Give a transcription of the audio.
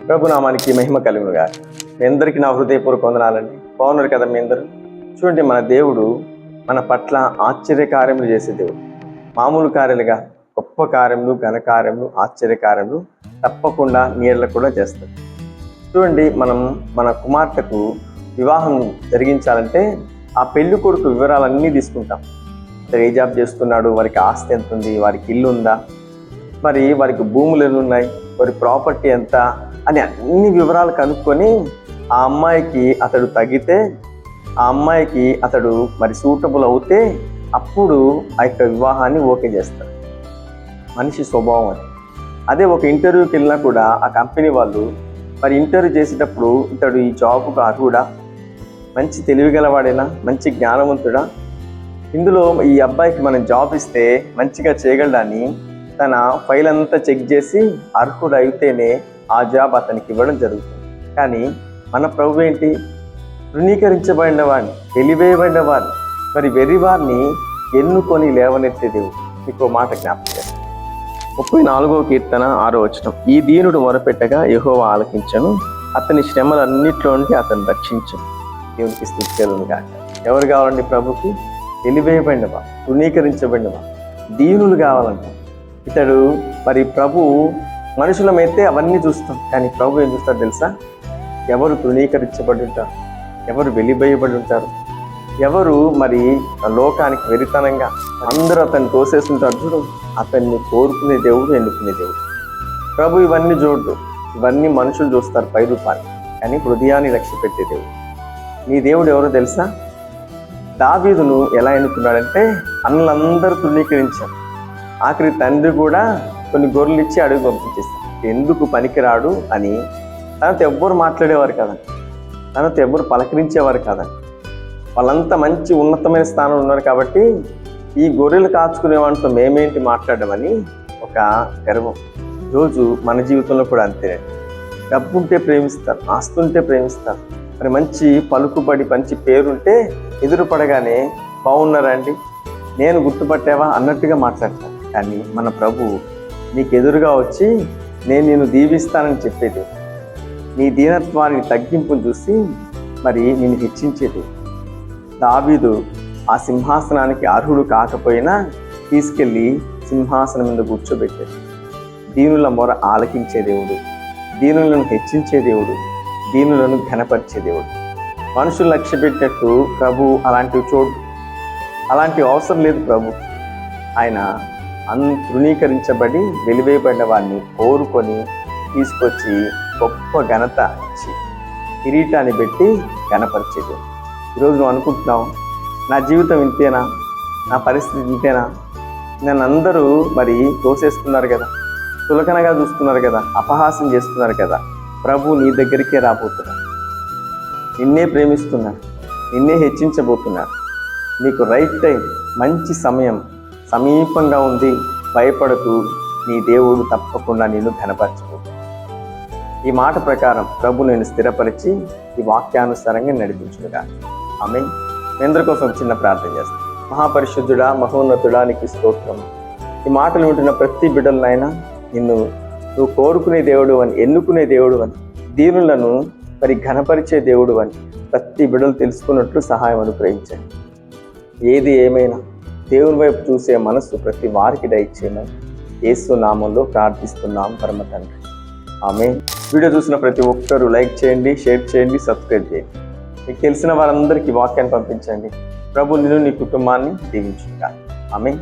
ప్రభునామానికి మహిమ కలుగునుగా. మీ అందరికీ నా హృదయపూర్వక వందనాలండి. బాగున్నారు కదా మీ అందరూ? చూడండి, మన దేవుడు మన పట్ల ఆశ్చర్యకార్యములు చేసే దేవుడు. మామూలు కార్యాలుగా గొప్ప కార్యములు, ఘనకార్యములు, ఆశ్చర్యకార్యములు తప్పకుండా నీళ్ళ కూడా చేస్తాడు. చూడండి, మనం మన కుమార్తెకు వివాహం జరిగించాలంటే ఆ పెళ్లి కొడుకు వివరాలన్నీ తీసుకుంటాం. అతను ఏ జాబ్ చేస్తున్నాడు, వారికి ఆస్తి ఎంత ఉంది, వారికి ఇల్లు ఉందా, మరి వారికి భూములు ఎన్ని ఉన్నాయి, వారి ప్రాపర్టీ ఎంత అని అన్ని వివరాలు కనుక్కొని ఆ అమ్మాయికి అతడు తగ్గితే, ఆ అమ్మాయికి అతడు మరి సూటబుల్ అవుతే అప్పుడు ఆ యొక్క వివాహాన్ని ఓకే చేస్తారు. మనిషి స్వభావం అది. అదే ఒక ఇంటర్వ్యూకి వెళ్ళినా కూడా ఆ కంపెనీ వాళ్ళు మరి ఇంటర్వ్యూ చేసేటప్పుడు ఇతడు ఈ జాబ్కు అర్హుడా, మంచి తెలివిగలవాడేనా, మంచి జ్ఞానవంతుడా, ఇందులో ఈ అబ్బాయికి మనం జాబ్ ఇస్తే మంచిగా చేయగలడాన్ని తన ఫైల్ అంతా చెక్ చేసి అర్హుడు అయితేనే ఆ జాబ్ అతనికి ఇవ్వడం జరుగుతుంది. కానీ మన ప్రభు ఏంటి? తృణీకరించబడిన వాడిని, వెలివేయబడిన వాడిని, మరి వెర్రివారిని ఎన్నుకొని లేవనెత్తే దేవుడు. మీకు మాట జ్ఞాపకం చేస్తాను. 34వ కీర్తన 6వ వచనం. ఈ దీనుడు మొరపెట్టగా యెహోవా ఆలకించను, అతని శ్రమలన్నిట్లో నుండి అతను రక్షించను. దేవునికి స్తుతి కలుగును గాక. ఎవరు కావాలండి ప్రభుకి? వెలివేయబడినవా, తృణీకరించబడినవా, దీనులు కావాలంట. ఇతడు మరి ప్రభు మనుషులమైతే అవన్నీ చూస్తాం, కానీ ప్రభు ఏం చూస్తాడు తెలుసా? ఎవరు తృణీకరించబడి ఉంటారు, ఎవరు వెలివేయబడి ఉంటారు, ఎవరు మరి లోకానికి వెరితనంగా అందరూ అతన్ని తోసేస్తుంటారు చూడు, అతన్ని కోరుకునే దేవుడు, ఎన్నుకునే దేవుడు. ప్రభు ఇవన్నీ చూడు, ఇవన్నీ మనుషులు చూస్తారు పై రూపాన్ని, కానీ హృదయాన్ని లక్ష్య పెట్టే దేవుడు. నీ దేవుడు ఎవరో తెలుసా? దావీదును ఎలా ఎన్నుకున్నాడంటే అన్నలందరూ తృణీకరించారు. ఆఖరి తండ్రి కూడా కొన్ని గొర్రెలు ఇచ్చి అడుగు పంపించేస్తాడు. ఎందుకు పనికిరాడు అని తనతో ఎవ్వరు మాట్లాడేవారు కదండి, తనతో ఎవ్వరు పలకరించేవారు కాదండి. వాళ్ళంతా మంచి ఉన్నతమైన స్థానంలో ఉన్నారు కాబట్టి ఈ గొర్రెలు కాచుకునే వాటితో మేమేంటి మాట్లాడమని ఒక గర్వం. ఈరోజు మన జీవితంలో కూడా అంతేనండి. డబ్బు ఉంటే ప్రేమిస్తారు, ఆస్తుంటే ప్రేమిస్తారు, మరి మంచి పలుకుబడి మంచి పేరుంటే ఎదురుపడగానే బాగున్నారా అండి, నేను గుర్తుపట్టావా అన్నట్టుగా మాట్లాడతాను. కానీ మన ప్రభు నీకు ఎదురుగా వచ్చి నేను నిన్ను దీవిస్తానని చెప్పేది, నీ దీనత్వాన్ని తగ్గింపును చూసి మరి నిన్ను హెచ్చించేది. దావీదు ఆ సింహాసనానికి అర్హుడు కాకపోయినా తీసుకెళ్ళి సింహాసనం మీద కూర్చోబెట్టాడు. దీనుల మొర ఆలకించే దేవుడు, దీనులను హెచ్చించే దేవుడు, దీనులను ఘనపరిచే దేవుడు. మనుషులు లక్ష్య పెట్టినట్టు ప్రభు అలాంటివి చూడు, అలాంటి అవసరం లేదు ప్రభు. ఆయన తృణీకరించబడి వెలివేయబడిన వాడిని కోరుకొని తీసుకొచ్చి గొప్ప ఘనత ఇచ్చి కిరీటాన్ని పెట్టి ఘనపరిచేది. ఈరోజు నువ్వు అనుకుంటున్నావు, నా జీవితం ఇంతేనా, నా పరిస్థితి ఇంతేనా, నన్ను అందరూ మరి తోసేస్తున్నారు కదా, చులకనగా చూస్తున్నారు కదా, అపహాస్యం చేస్తున్నారు కదా. ప్రభు నీ దగ్గరికే రాబోతున్నాడు, నిన్నే ప్రేమిస్తున్నాడు, నిన్నే హెచ్చించబోతున్నాడు. నీకు రైట్ టైం, మంచి సమయం సమీపంగా ఉంది. భయపడకు, నీ దేవుడు తప్పకుండా నిన్ను ఘనపరచబోతున్నాడు. ఈ మాట ప్రకారం ప్రభు నేను స్థిరపరిచి ఈ వాక్యానుసారంగా నడిపించుగా. ఆమేన్. మీ అందరి కోసం చిన్న ప్రార్థన చేస్తాను. మహాపరిశుద్ధుడా, మహోన్నతుడా, నీకు స్తోత్రం. ఈ మాటలు వింటున్న ప్రతి బిడ్డలనైనా నువ్వు కోరుకునే దేవుడు అని, ఎన్నుకునే దేవుడు అని, దీనులను మరి ఘనపరిచే దేవుడు అని ప్రతి బిడ్డలు తెలుసుకున్నట్లు సహాయం అనుగ్రహించండి. ఏది ఏమైనా దేవుని వైపు చూసే మనస్సు ప్రతి వారికి దయచేయమని యేసు నామంలో ప్రార్థిస్తున్నాం పరమ తండ్రి. ఆమేన్. వీడియో చూసిన ప్రతి ఒక్కరూ లైక్ చేయండి, షేర్ చేయండి, సబ్స్క్రైబ్ చేయండి. మీకు తెలిసిన వారందరికీ వాక్యాన్ని పంపించండి. ప్రభు నిన్ను, నీ కుటుంబాన్ని దీవించుగాక. ఆమేన్.